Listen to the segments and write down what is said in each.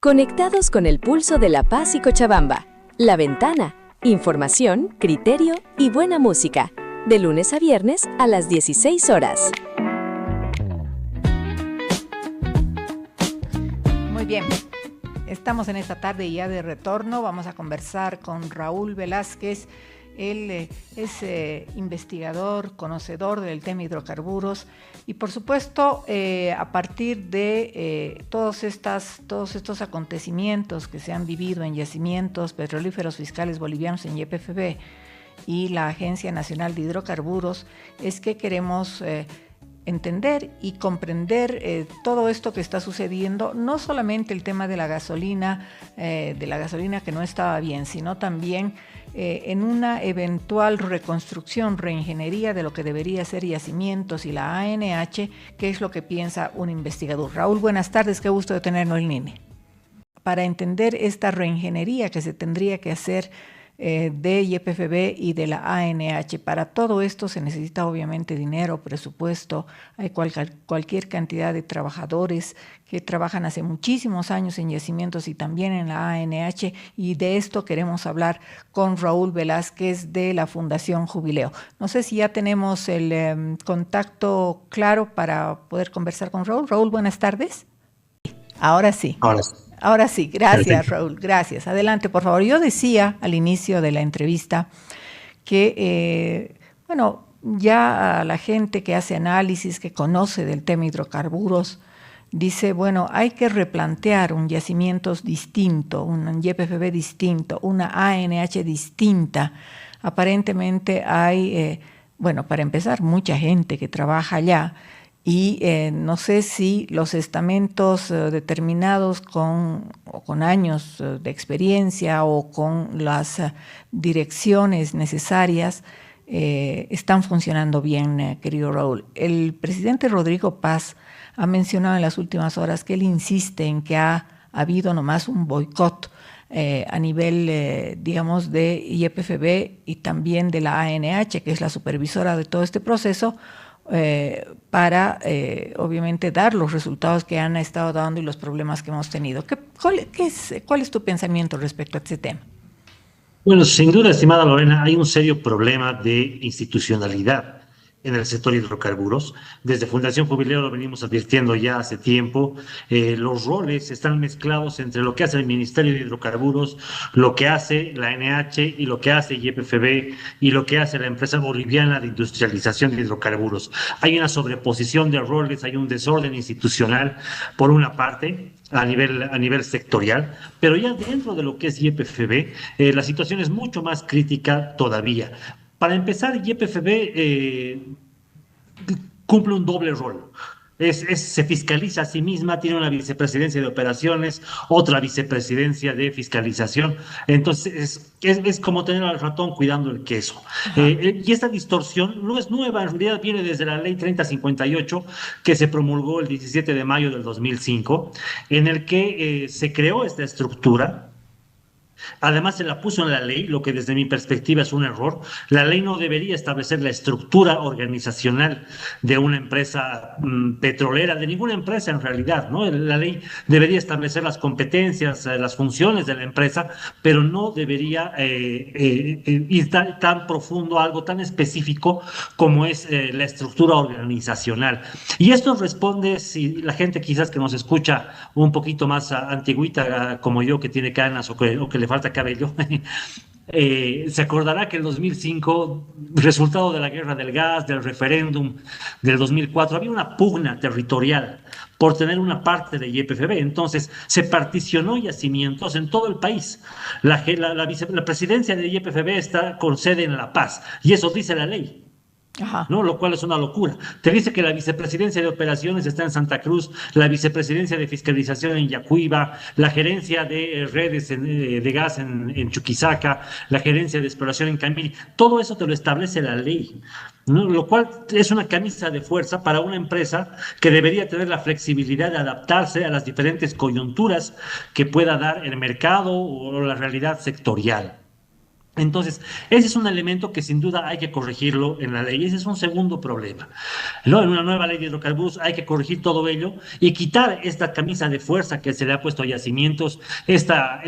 Conectados con el pulso de La Paz y Cochabamba. La Ventana. Información, criterio y buena música. De lunes a viernes a las 16 horas. Muy bien. Estamos en esta tarde ya de retorno. Vamos a conversar con Raúl Velázquez. Él es investigador, conocedor del tema hidrocarburos y por supuesto a partir de todos estos acontecimientos que se han vivido en yacimientos petrolíferos fiscales bolivianos en YPFB y la Agencia Nacional de Hidrocarburos, es que queremos entender y comprender todo esto que está sucediendo, no solamente el tema de la gasolina que no estaba bien, sino también en una eventual reconstrucción, reingeniería de lo que debería ser yacimientos y la ANH, qué es lo que piensa un investigador. Raúl, buenas tardes, qué gusto de tenernos en línea. Para entender esta reingeniería que se tendría que hacer de YPFB y de la ANH. Para todo esto se necesita obviamente dinero, presupuesto, hay cualquier cantidad de trabajadores que trabajan hace muchísimos años en yacimientos y también en la ANH, y de esto queremos hablar con Raúl Velázquez de la Fundación Jubileo. No sé si ya tenemos el contacto claro para poder conversar con Raúl. Raúl, buenas tardes. Ahora sí. Ahora sí, gracias. Perfecto. Raúl, gracias. Adelante, por favor. Yo decía al inicio de la entrevista que, ya la gente que hace análisis, que conoce del tema hidrocarburos, dice, bueno, hay que replantear un yacimiento distinto, un YPFB distinto, una ANH distinta. Aparentemente hay, para empezar, mucha gente que trabaja allá, y no sé si los estamentos determinados con años de experiencia o con las direcciones necesarias están funcionando bien, querido Raúl. El presidente Rodrigo Paz ha mencionado en las últimas horas que él insiste en que ha habido nomás un boicot a nivel, de YPFB y también de la ANH, que es la supervisora de todo este proceso, para obviamente dar los resultados que han estado dando y los problemas que hemos tenido. ¿Cuál es tu pensamiento respecto a este tema? Bueno, sin duda, estimada Lorena, hay un serio problema de institucionalidad en el sector hidrocarburos. Desde Fundación Jubileo lo venimos advirtiendo ya hace tiempo. Los roles están mezclados entre lo que hace el Ministerio de Hidrocarburos, lo que hace la ANH y lo que hace YPFB y lo que hace la empresa boliviana de industrialización de hidrocarburos. Hay una sobreposición de roles, hay un desorden institucional por una parte, a nivel sectorial, pero ya dentro de lo que es YPFB, la situación es mucho más crítica todavía. Para empezar, YPFB cumple un doble rol. Se fiscaliza a sí misma, tiene una vicepresidencia de operaciones, otra vicepresidencia de fiscalización. Entonces, es como tener al ratón cuidando el queso. Y esta distorsión no es nueva, en realidad viene desde la ley 3058, que se promulgó el 17 de mayo del 2005, en el que se creó esta estructura. Además, se la puso en la ley, lo que desde mi perspectiva es un error. La ley no debería establecer la estructura organizacional de una empresa petrolera, de ninguna empresa en realidad, ¿no? La ley debería establecer las competencias, las funciones de la empresa, pero no debería ir tan profundo, algo tan específico como es la estructura organizacional. Y esto responde, si la gente quizás que nos escucha un poquito más antigüita como yo, que tiene canas o que le falta cabello, se acordará que en 2005, resultado de la guerra del gas, del referéndum del 2004, había una pugna territorial por tener una parte de YPFB. Entonces se particionó yacimientos en todo el país. La presidencia de YPFB está con sede en La Paz, y eso dice la ley. Ajá. ¿No? Lo cual es una locura. Te dice que la vicepresidencia de operaciones está en Santa Cruz, la vicepresidencia de fiscalización en Yacuiba, la gerencia de redes de gas en Chuquisaca, la gerencia de exploración en Camiri. Todo eso te lo establece la ley, ¿no? Lo cual es una camisa de fuerza para una empresa que debería tener la flexibilidad de adaptarse a las diferentes coyunturas que pueda dar el mercado o la realidad sectorial. Entonces, ese es un elemento que sin duda hay que corregirlo en la ley. Ese es un segundo problema, ¿no? En una nueva ley de hidrocarburos hay que corregir todo ello y quitar esta camisa de fuerza que se le ha puesto a Yacimientos, esta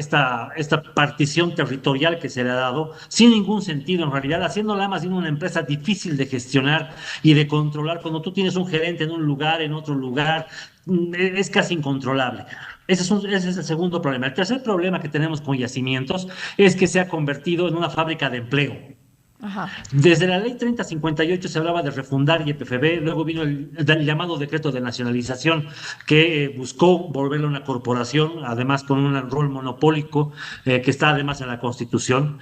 partición territorial que se le ha dado, sin ningún sentido en realidad, haciéndola más bien una empresa difícil de gestionar y de controlar. Cuando tú tienes un gerente en un lugar, en otro lugar, es casi incontrolable. Ese es el segundo problema. El tercer problema que tenemos con Yacimientos es que se ha convertido en una fábrica de empleo. Ajá. Desde la ley 3058 se hablaba de refundar YPFB, luego vino el llamado decreto de nacionalización que buscó volverlo una corporación, además con un rol monopólico que está además en la Constitución,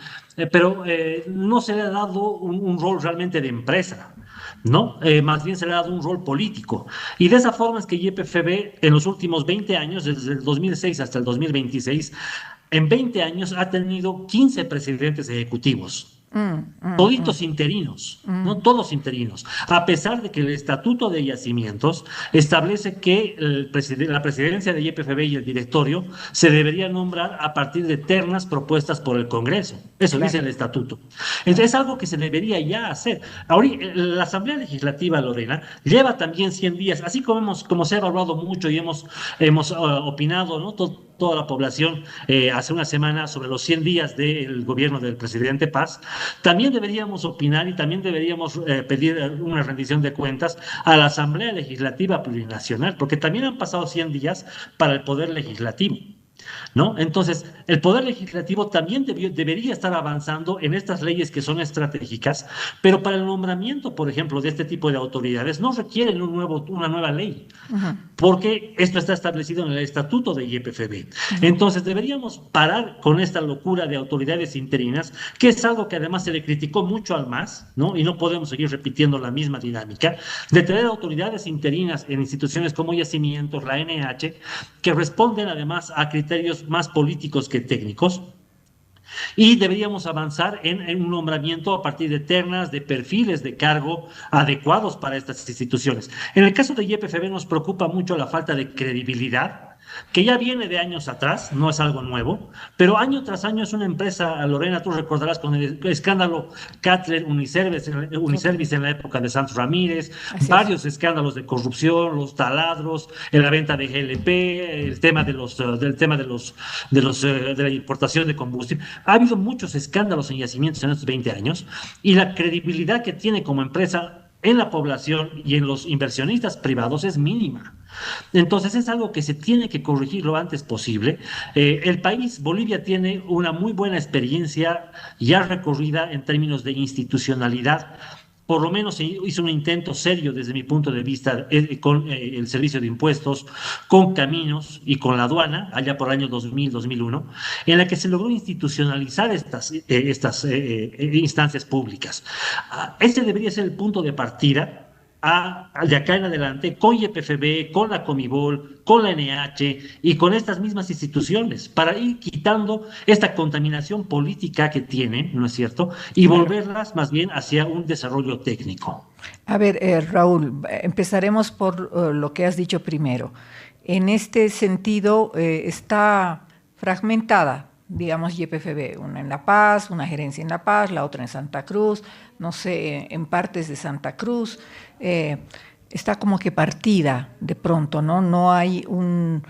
pero no se le ha dado un rol realmente de empresa. ¿No? Más bien se le ha dado un rol político. Y de esa forma es que YPFB en los últimos 20 años, desde el 2006 hasta el 2026, en 20 años ha tenido 15 presidentes ejecutivos. Toditos interinos, ¿no? Todos interinos, a pesar de que el Estatuto de Yacimientos establece que la presidencia de YPFB y el directorio se debería nombrar a partir de ternas propuestas por el Congreso. Eso dice el Estatuto. Entonces es algo que se debería ya hacer. Ahorita, la Asamblea Legislativa, Lorena, lleva también 100 días, así como se ha evaluado mucho y hemos opinado, ¿no? Toda la población hace una semana sobre los 100 días del gobierno del presidente Paz. También deberíamos opinar y también deberíamos pedir una rendición de cuentas a la Asamblea Legislativa Plurinacional, porque también han pasado 100 días para el Poder Legislativo, ¿no? Entonces, el Poder Legislativo también debería estar avanzando en estas leyes que son estratégicas, pero para el nombramiento, por ejemplo, de este tipo de autoridades no requieren una nueva ley, porque esto está establecido en el Estatuto de YPFB. Entonces, deberíamos parar con esta locura de autoridades interinas, que es algo que además se le criticó mucho al MAS, ¿no? Y no podemos seguir repitiendo la misma dinámica, de tener autoridades interinas en instituciones como Yacimientos, la NH, que responden además a criterios más políticos que técnicos, y deberíamos avanzar en un nombramiento a partir de ternas, de perfiles de cargo adecuados para estas instituciones. En el caso de YPFB nos preocupa mucho la falta de credibilidad, que ya viene de años atrás, no es algo nuevo, pero año tras año es una empresa, Lorena, tú recordarás con el escándalo Cutler Uniservice en la época de Santos Ramírez, varios escándalos de corrupción, los taladros, la venta de GLP, el tema de la importación de combustible. Ha habido muchos escándalos en Yacimientos en estos 20 años y la credibilidad que tiene como empresa en la población y en los inversionistas privados es mínima. Entonces es algo que se tiene que corregir lo antes posible. El país, Bolivia, tiene una muy buena experiencia ya recorrida en términos de institucionalidad. Por lo menos se hizo un intento serio desde mi punto de vista con el servicio de impuestos, con caminos y con la aduana, allá por el año 2000-2001, en la que se logró institucionalizar estas instancias públicas. Este debería ser el punto de partida de acá en adelante, con YPFB, con la Comibol, con la NH y con estas mismas instituciones, para ir quitando esta contaminación política que tienen, ¿no es cierto? Y volverlas más bien hacia un desarrollo técnico. A ver, Raúl, empezaremos por lo que has dicho primero. En este sentido, está fragmentada, digamos, YPFB, una en La Paz, una gerencia en La Paz, la otra en Santa Cruz, no sé, en partes de Santa Cruz, está como que partida de pronto, ¿no? No hay un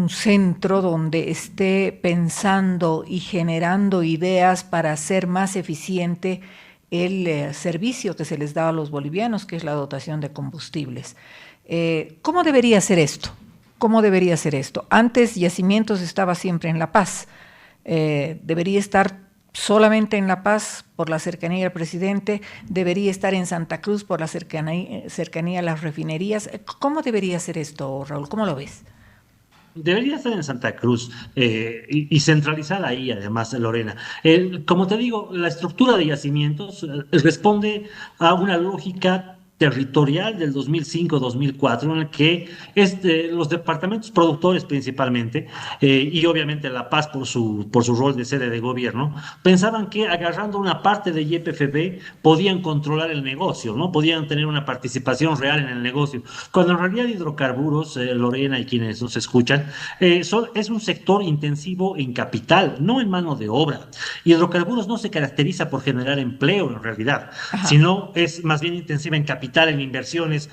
centro donde esté pensando y generando ideas para hacer más eficiente el servicio que se les da a los bolivianos, que es la dotación de combustibles. ¿Cómo debería ser esto? ¿Cómo debería ser esto? Antes Yacimientos estaba siempre en La Paz. Debería estar solamente en La Paz por la cercanía al presidente, debería estar en Santa Cruz por la cercanía a las refinerías. ¿Cómo debería ser esto, Raúl? ¿Cómo lo ves? Debería estar en Santa Cruz y centralizada ahí, además, Lorena. Como te digo, la estructura de Yacimientos responde a una lógica territorial del 2005-2004 en el que los departamentos productores principalmente y obviamente La Paz por su rol de sede de gobierno pensaban que agarrando una parte de YPFB podían controlar el negocio, ¿no? Podían tener una participación real en el negocio, cuando en realidad hidrocarburos, Lorena y quienes nos escuchan, es un sector intensivo en capital, no en mano de obra. Hidrocarburos no se caracteriza por generar empleo en realidad, Ajá. sino es más bien intensiva en capital, en inversiones,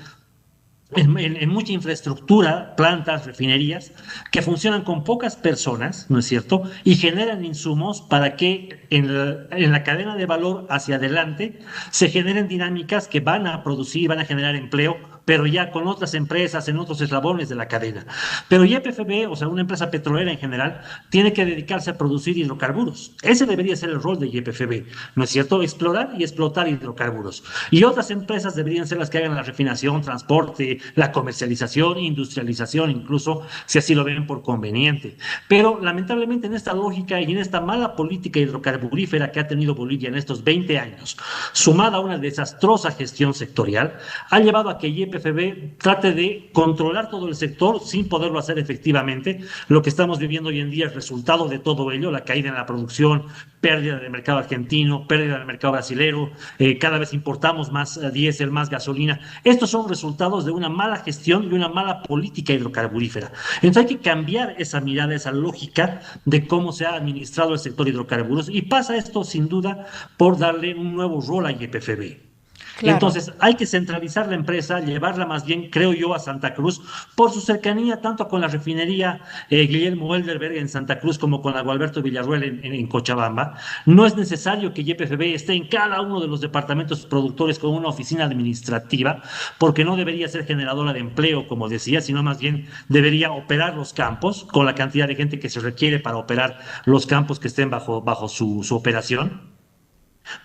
en mucha infraestructura, plantas, refinerías, que funcionan con pocas personas, ¿no es cierto? Y generan insumos para que en la cadena de valor hacia adelante se generen dinámicas que van a producir, van a generar empleo, pero ya con otras empresas en otros eslabones de la cadena. Pero YPFB, o sea, una empresa petrolera en general, tiene que dedicarse a producir hidrocarburos. Ese debería ser el rol de YPFB, ¿no es cierto? Explorar y explotar hidrocarburos. Y otras empresas deberían ser las que hagan la refinación, transporte, la comercialización, industrialización, incluso si así lo ven por conveniente. Pero lamentablemente en esta lógica y en esta mala política hidrocarburífera que ha tenido Bolivia en estos 20 años, sumada a una desastrosa gestión sectorial, ha llevado a que YPFB trate de controlar todo el sector sin poderlo hacer efectivamente. Lo que estamos viviendo hoy en día es resultado de todo ello, la caída en la producción, pérdida del mercado argentino, pérdida del mercado brasilero, cada vez importamos más diésel, más gasolina. Estos son resultados de una mala gestión y una mala política hidrocarburífera. Entonces hay que cambiar esa mirada, esa lógica de cómo se ha administrado el sector hidrocarburos, y pasa esto sin duda por darle un nuevo rol a YPFB. Claro. Entonces, hay que centralizar la empresa, llevarla más bien, creo yo, a Santa Cruz, por su cercanía tanto con la refinería Guillermo Welderberg en Santa Cruz como con la Gualberto Villarruel en Cochabamba. No es necesario que YPFB esté en cada uno de los departamentos productores con una oficina administrativa, porque no debería ser generadora de empleo, como decía, sino más bien debería operar los campos con la cantidad de gente que se requiere para operar los campos que estén bajo su operación,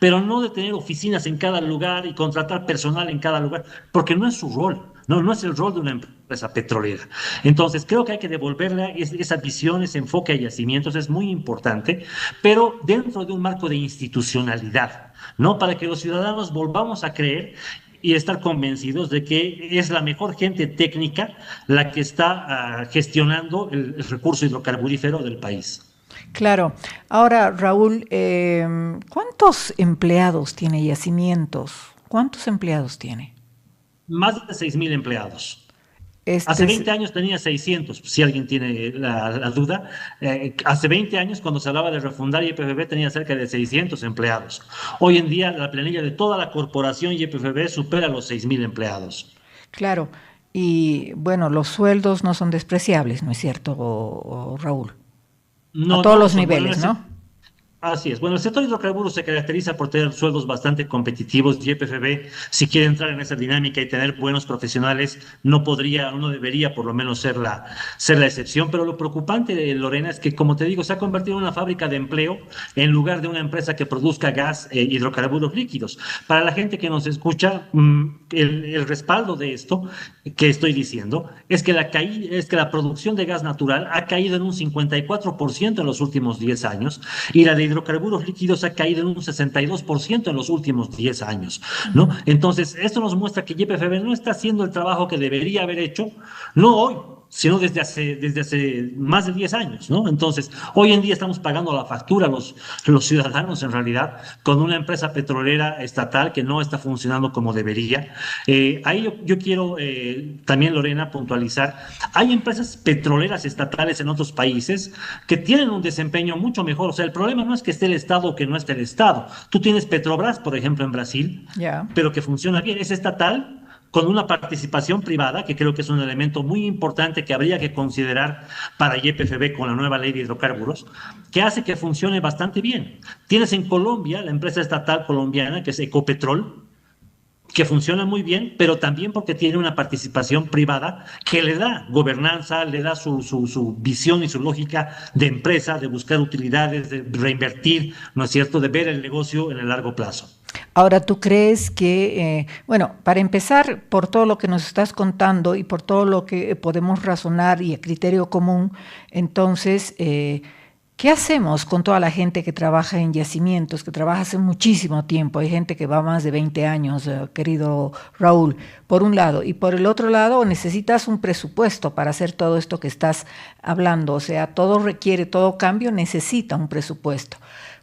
pero no de tener oficinas en cada lugar y contratar personal en cada lugar, porque no es su rol, no es el rol de una empresa petrolera. Entonces, creo que hay que devolverle esa visión, ese enfoque a yacimientos, es muy importante, pero dentro de un marco de institucionalidad, ¿no? Para que los ciudadanos volvamos a creer y estar convencidos de que es la mejor gente técnica la que está gestionando el recurso hidrocarburífero del país. Claro. Ahora, Raúl, ¿cuántos empleados tiene Yacimientos? ¿Cuántos empleados tiene? Más de 6.000 empleados. Este Hace es, 20 años tenía 600, si alguien tiene la duda. Hace 20 años, cuando se hablaba de refundar YPFB, tenía cerca de 600 empleados. Hoy en día, la planilla de toda la corporación YPFB supera los 6.000 empleados. claro. Y bueno, los sueldos no son despreciables, ¿no es cierto, Raúl? A No, todos no lo los son. Bueno, niveles, ¿no? así es. Bueno, el sector hidrocarburos se caracteriza por tener sueldos bastante competitivos. YPFB, si quiere entrar en esa dinámica y tener buenos profesionales, no podría, no debería por lo menos ser la excepción. Pero lo preocupante, Lorena, es que, como te digo, se ha convertido en una fábrica de empleo en lugar de una empresa que produzca gas, hidrocarburos líquidos. Para la gente que nos escucha, el respaldo de esto que estoy diciendo es que la producción de gas natural ha caído en un 54% en los últimos 10 años, y la de hidrocarburos líquidos ha caído en un 62% en los últimos 10 años, ¿no? Entonces, esto nos muestra que YPFB no está haciendo el trabajo que debería haber hecho, no hoy, sino desde hace más de 10 años, ¿no? Entonces, hoy en día estamos pagando la factura los ciudadanos, en realidad, con una empresa petrolera estatal que no está funcionando como debería. Ahí yo quiero también, Lorena, puntualizar, hay empresas petroleras estatales en otros países que tienen un desempeño mucho mejor. O sea, el problema no es que esté el Estado o que no esté el Estado. Tú tienes Petrobras, por ejemplo, en Brasil, Ya. pero que funciona bien, es estatal, con una participación privada, que creo que es un elemento muy importante que habría que considerar para YPFB con la nueva ley de hidrocarburos, que hace que funcione bastante bien. Tienes en Colombia la empresa estatal colombiana, que es Ecopetrol, que funciona muy bien, pero también porque tiene una participación privada que le da gobernanza, le da su visión y su lógica de empresa, de buscar utilidades, de reinvertir, ¿no es cierto?, de ver el negocio en el largo plazo. Ahora, ¿tú crees que, bueno, para empezar, por todo lo que nos estás contando y por todo lo que podemos razonar y a criterio común, entonces ¿Qué hacemos con toda la gente que trabaja en yacimientos, que trabaja hace muchísimo tiempo? Hay gente que va más de 20 años, querido Raúl, por un lado. Y por el otro lado, necesitas un presupuesto para hacer todo esto que estás hablando. O sea, todo cambio necesita un presupuesto.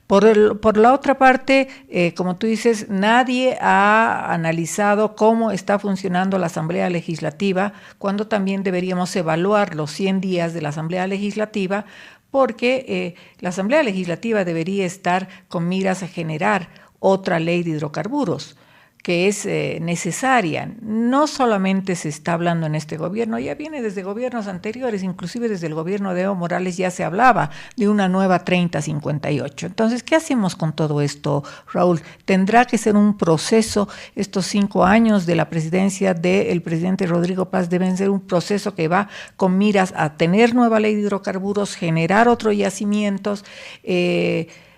Por la otra parte, como tú dices, nadie ha analizado cómo está funcionando la Asamblea Legislativa, cuando también deberíamos evaluar los 100 días de la Asamblea Legislativa, porque la Asamblea Legislativa debería estar con miras a generar otra ley de hidrocarburos, que es necesaria. No solamente se está hablando en este gobierno, ya viene desde gobiernos anteriores, inclusive desde el gobierno de Evo Morales ya se hablaba de una nueva 3058. Entonces, ¿qué hacemos con todo esto, Raúl? Tendrá que ser un proceso. Estos 5 años de la presidencia del presidente Rodrigo Paz deben ser un proceso que va con miras a tener nueva ley de hidrocarburos, generar otros yacimientos,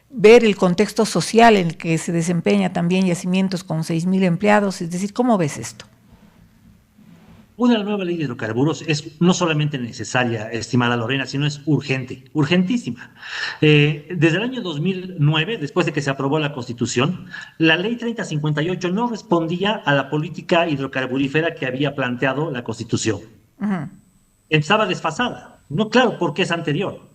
ver el contexto social en el que se desempeña también yacimientos con 6,000 empleados. Es decir, ¿cómo ves esto? Una nueva ley de hidrocarburos es no solamente necesaria, estimada Lorena, sino es urgente, urgentísima. Desde el año 2009, después de que se aprobó la Constitución, la ley 3058 no respondía a la política hidrocarburífera que había planteado la Constitución. Uh-huh. Estaba desfasada. No, claro, porque es anterior.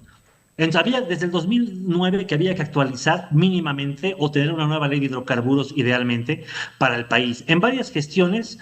Había desde el 2009 que había que actualizar mínimamente o tener una nueva ley de hidrocarburos idealmente para el país. En varias gestiones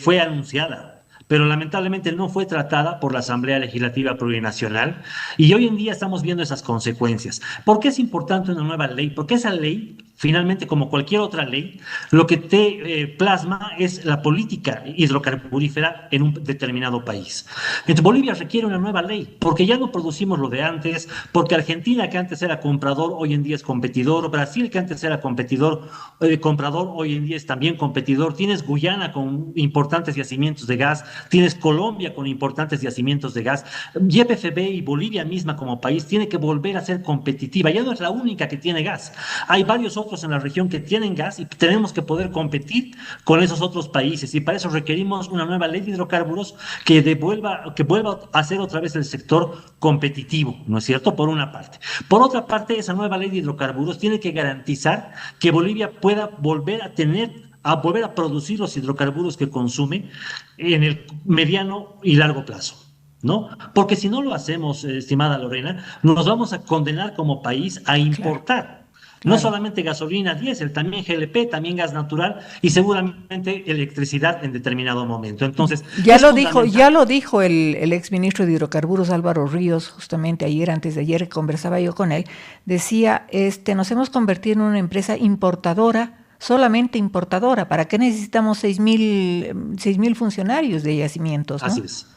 fue anunciada, pero lamentablemente no fue tratada por la Asamblea Legislativa Plurinacional y hoy en día estamos viendo esas consecuencias. ¿Por qué es importante una nueva ley? Porque esa ley, finalmente, como cualquier otra ley, lo que te plasma es la política hidrocarburífera en un determinado país. Entonces, Bolivia requiere una nueva ley, porque ya no producimos lo de antes, porque Argentina, que antes era comprador, hoy en día es competidor, Brasil, que antes era comprador, hoy en día es también competidor, tienes Guyana con importantes yacimientos de gas, tienes Colombia con importantes yacimientos de gas, YPFB y Bolivia misma como país tiene que volver a ser competitiva, ya no es la única que tiene gas, hay varios otros en la región que tienen gas y tenemos que poder competir con esos otros países y para eso requerimos una nueva ley de hidrocarburos que vuelva a ser otra vez el sector competitivo, ¿no es cierto? Por una parte. Por otra parte, esa nueva ley de hidrocarburos tiene que garantizar que Bolivia pueda volver a producir los hidrocarburos que consume en el mediano y largo plazo, ¿no? Porque si no lo hacemos, estimada Lorena, nos vamos a condenar como país a importar. Claro. No solamente gasolina, diésel, también GLP, también gas natural y seguramente electricidad en determinado momento. Entonces, ya lo dijo el exministro de Hidrocarburos Álvaro Ríos, justamente antes de ayer conversaba yo con él, decía, nos hemos convertido en una empresa importadora, solamente importadora. ¿Para qué necesitamos 6,000 funcionarios de yacimientos, ¿no? Así es.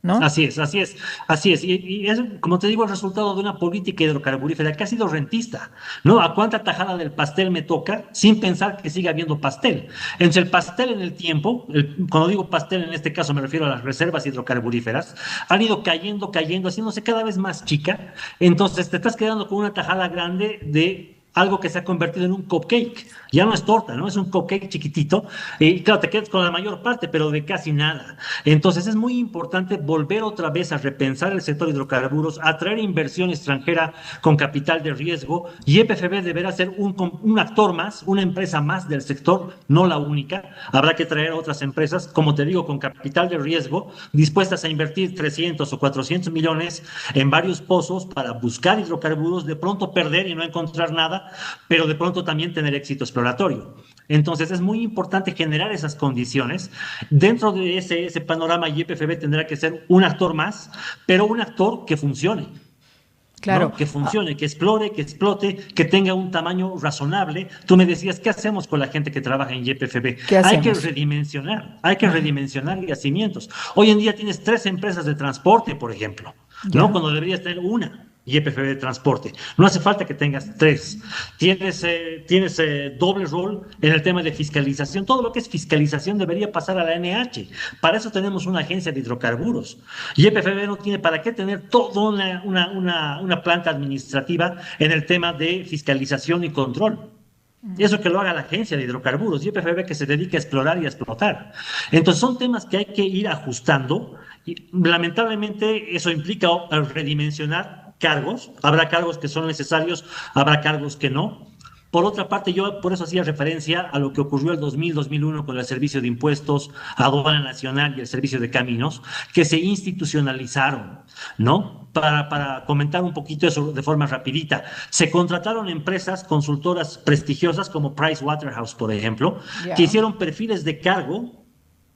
¿No? Así es. Y es, como te digo, el resultado de una política hidrocarburífera que ha sido rentista, ¿no? ¿A cuánta tajada del pastel me toca sin pensar que siga habiendo pastel? Entonces, el pastel en el tiempo, cuando digo pastel en este caso me refiero a las reservas hidrocarburíferas, han ido cayendo, haciéndose cada vez más chica. Entonces, te estás quedando con una tajada grande de algo que se ha convertido en un cupcake. Ya no es torta, ¿no? Es un cupcake chiquitito. Y claro, te quedas con la mayor parte, pero de casi nada. Entonces es muy importante volver otra vez a repensar el sector hidrocarburos, atraer inversión extranjera con capital de riesgo. Y YPFB deberá ser un actor más, una empresa más del sector, no la única. Habrá que traer otras empresas, como te digo, con capital de riesgo, dispuestas a invertir 300 o 400 millones en varios pozos para buscar hidrocarburos, de pronto perder y no encontrar nada, pero de pronto también tener éxito exploratorio. Entonces es muy importante generar esas condiciones. Dentro de ese panorama, YPFB tendrá que ser un actor más, pero un actor que funcione. Claro. ¿No? Que funcione, que explore, que explote, que tenga un tamaño razonable. Tú me decías, ¿qué hacemos con la gente que trabaja en YPFB? Hay que redimensionar yacimientos. Hoy en día tienes 3 empresas de transporte, por ejemplo, ¿no? Cuando deberías tener una. YPFB de transporte. No hace falta que tengas 3. Tienes doble rol en el tema de fiscalización. Todo lo que es fiscalización debería pasar a la ANH. Para eso tenemos una agencia de hidrocarburos. YPFB no tiene para qué tener toda una planta administrativa en el tema de fiscalización y control. Eso que lo haga la agencia de hidrocarburos, YPFB que se dedique a explorar y a explotar. Entonces son temas que hay que ir ajustando y lamentablemente eso implica redimensionar cargos, habrá cargos que son necesarios, habrá cargos que no. Por otra parte, yo por eso hacía referencia a lo que ocurrió el 2000-2001 con el Servicio de Impuestos, Aduana Nacional y el Servicio de Caminos, que se institucionalizaron, ¿no? Para comentar un poquito eso de forma rapidita, se contrataron empresas consultoras prestigiosas como Pricewaterhouse, por ejemplo, que hicieron perfiles de cargo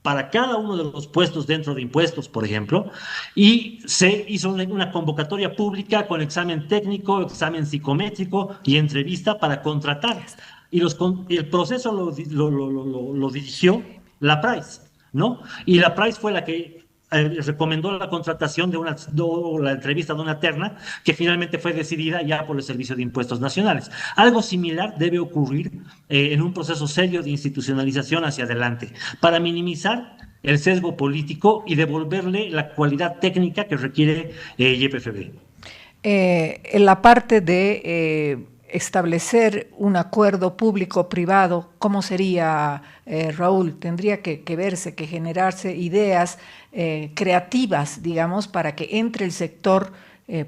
para cada uno de los puestos dentro de impuestos, por ejemplo, y se hizo una convocatoria pública con examen técnico, examen psicométrico y entrevista para contratar. Y el proceso lo dirigió la Price, ¿no? Y la Price fue la que recomendó la contratación la entrevista de una terna que finalmente fue decidida ya por el Servicio de Impuestos Nacionales. Algo similar debe ocurrir en un proceso serio de institucionalización hacia adelante para minimizar el sesgo político y devolverle la cualidad técnica que requiere YPFB. En la parte de establecer un acuerdo público-privado, ¿cómo sería, Raúl? Tendría que verse, que generarse ideas creativas, digamos, para que entre el sector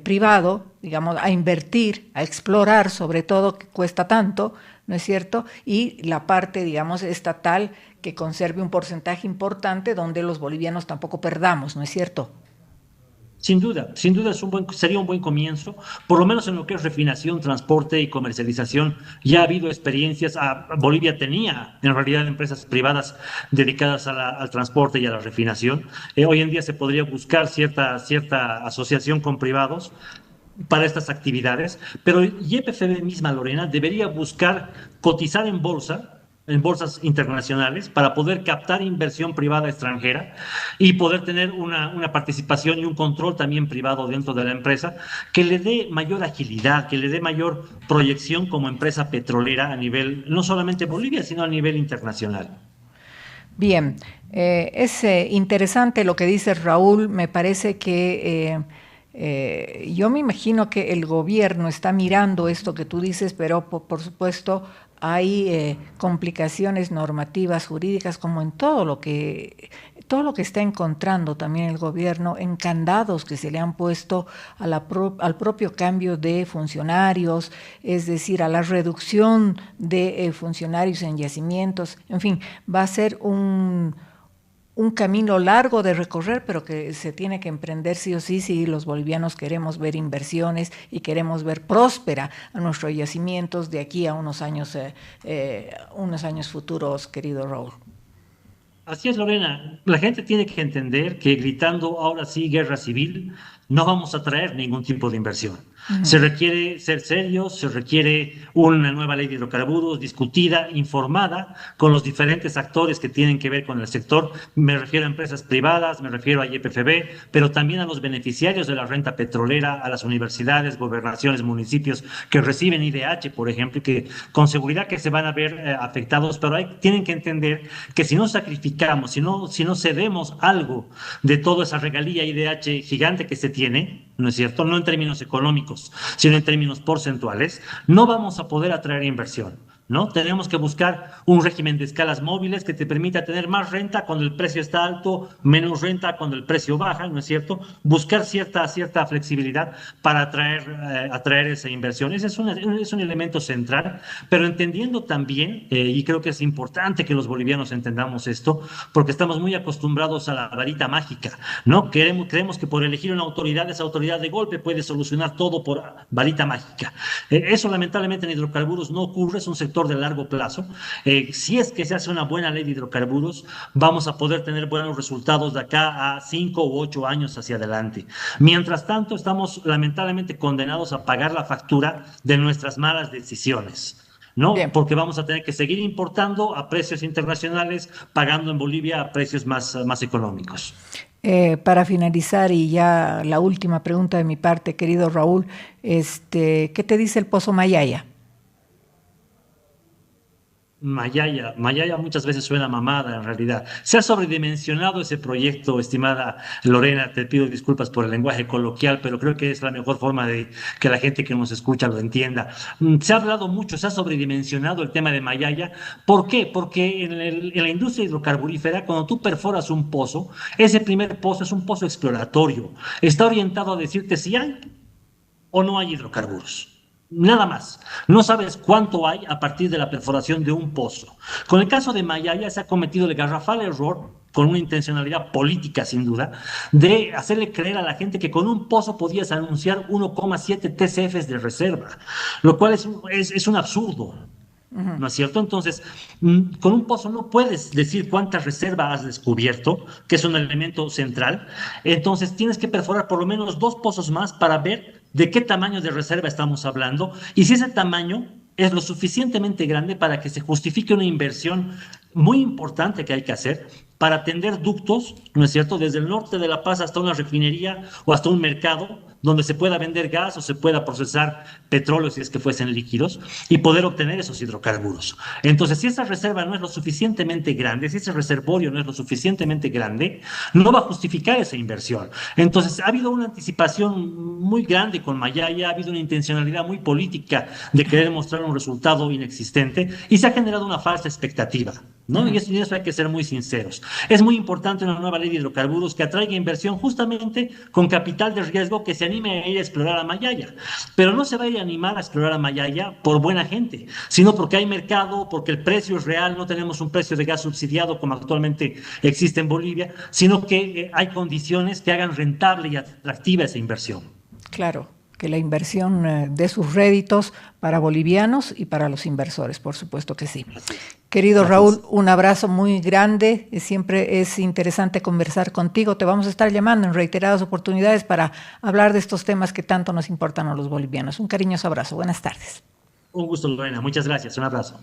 privado, digamos, a invertir, a explorar, sobre todo, que cuesta tanto, ¿no es cierto? Y la parte, digamos, estatal, que conserve un porcentaje importante donde los bolivianos tampoco perdamos, ¿no es cierto? Sin duda sería un buen comienzo, por lo menos en lo que es refinación, transporte y comercialización. Ya ha habido experiencias, Bolivia tenía en realidad empresas privadas dedicadas al transporte y a la refinación. Hoy en día se podría buscar cierta asociación con privados para estas actividades, pero YPFB misma, Lorena, debería buscar cotizar en bolsas internacionales para poder captar inversión privada extranjera y poder tener una participación y un control también privado dentro de la empresa que le dé mayor agilidad, que le dé mayor proyección como empresa petrolera a nivel, no solamente Bolivia, sino a nivel internacional. Bien, es interesante lo que dice Raúl. Me parece que yo me imagino que el gobierno está mirando esto que tú dices, pero por supuesto hay complicaciones normativas, jurídicas, como en todo lo que está encontrando también el gobierno, en candados que se le han puesto al propio cambio de funcionarios, es decir, a la reducción de funcionarios en yacimientos. En fin, va a ser un camino largo de recorrer, pero que se tiene que emprender sí o sí, si los bolivianos queremos ver inversiones y queremos ver próspera a nuestros yacimientos de aquí a unos años futuros, querido Raúl. Así es, Lorena. La gente tiene que entender que gritando ahora sí guerra civil no vamos a traer ningún tipo de inversión. Se requiere ser serios, se requiere una nueva ley de hidrocarburos discutida, informada, con los diferentes actores que tienen que ver con el sector. Me refiero a empresas privadas, me refiero a YPFB, pero también a los beneficiarios de la renta petrolera, a las universidades, gobernaciones, municipios que reciben IDH, por ejemplo, y que con seguridad que se van a ver afectados, pero tienen que entender que si no sacrificamos, si no cedemos algo de toda esa regalía IDH gigante que se tiene, ¿no es cierto? No en términos económicos, sino en términos porcentuales, no vamos a poder atraer inversión, ¿no? Tenemos que buscar un régimen de escalas móviles que te permita tener más renta cuando el precio está alto, menos renta cuando el precio baja, ¿no es cierto? Buscar cierta flexibilidad para atraer esa inversión. Ese es un elemento central, pero entendiendo también, y creo que es importante que los bolivianos entendamos esto, porque estamos muy acostumbrados a la varita mágica, ¿no? Creemos que por elegir una autoridad, esa autoridad de golpe puede solucionar todo por varita mágica. Eso lamentablemente en hidrocarburos no ocurre, es un sector de largo plazo. Si es que se hace una buena ley de hidrocarburos, vamos a poder tener buenos resultados de acá a 5 u 8 años hacia adelante. Mientras tanto, estamos lamentablemente condenados a pagar la factura de nuestras malas decisiones, ¿no? Bien. Porque vamos a tener que seguir importando a precios internacionales, pagando en Bolivia a precios más económicos. Para finalizar, y ya la última pregunta de mi parte, querido Raúl, ¿qué te dice el Pozo Mayaya? Mayaya muchas veces suena mamada en realidad. Se ha sobredimensionado ese proyecto, estimada Lorena, te pido disculpas por el lenguaje coloquial, pero creo que es la mejor forma de que la gente que nos escucha lo entienda. Se ha hablado mucho, se ha sobredimensionado el tema de Mayaya. ¿Por qué? Porque en la industria hidrocarburífera, cuando tú perforas un pozo, ese primer pozo es un pozo exploratorio. Está orientado a decirte si hay o no hay hidrocarburos. Nada más. No sabes cuánto hay a partir de la perforación de un pozo. Con el caso de Mayaya se ha cometido el garrafal error, con una intencionalidad política sin duda, de hacerle creer a la gente que con un pozo podías anunciar 1,7 TCFs de reserva, lo cual es un absurdo. ¿No es cierto? Entonces, con un pozo no puedes decir cuánta reserva has descubierto, que es un elemento central. Entonces, tienes que perforar por lo menos 2 pozos más para ver de qué tamaño de reserva estamos hablando y si ese tamaño es lo suficientemente grande para que se justifique una inversión muy importante que hay que hacer para tender ductos, ¿no es cierto?, desde el norte de La Paz hasta una refinería o hasta un mercado donde se pueda vender gas o se pueda procesar petróleo si es que fuesen líquidos y poder obtener esos hidrocarburos. Entonces, si esa reserva no es lo suficientemente grande, si ese reservorio no es lo suficientemente grande, no va a justificar esa inversión. Entonces, ha habido una anticipación muy grande con Mayaya, ha habido una intencionalidad muy política de querer mostrar un resultado inexistente y se ha generado una falsa expectativa, ¿no? Y eso hay que ser muy sinceros. Es muy importante una nueva ley de hidrocarburos que atraiga inversión justamente con capital de riesgo que se anime a ir a explorar a Mayaya. Pero no se va a ir a animar a explorar a Mayaya por buena gente, sino porque hay mercado, porque el precio es real, no tenemos un precio de gas subsidiado como actualmente existe en Bolivia, sino que hay condiciones que hagan rentable y atractiva esa inversión. Claro, que la inversión dé sus réditos para bolivianos y para los inversores, por supuesto que sí. Querido Raúl, un abrazo muy grande. Siempre es interesante conversar contigo. Te vamos a estar llamando en reiteradas oportunidades para hablar de estos temas que tanto nos importan a los bolivianos. Un cariñoso abrazo. Buenas tardes. Un gusto, Lorena. Muchas gracias. Un abrazo.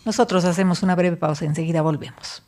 Nosotros hacemos una breve pausa. Enseguida volvemos.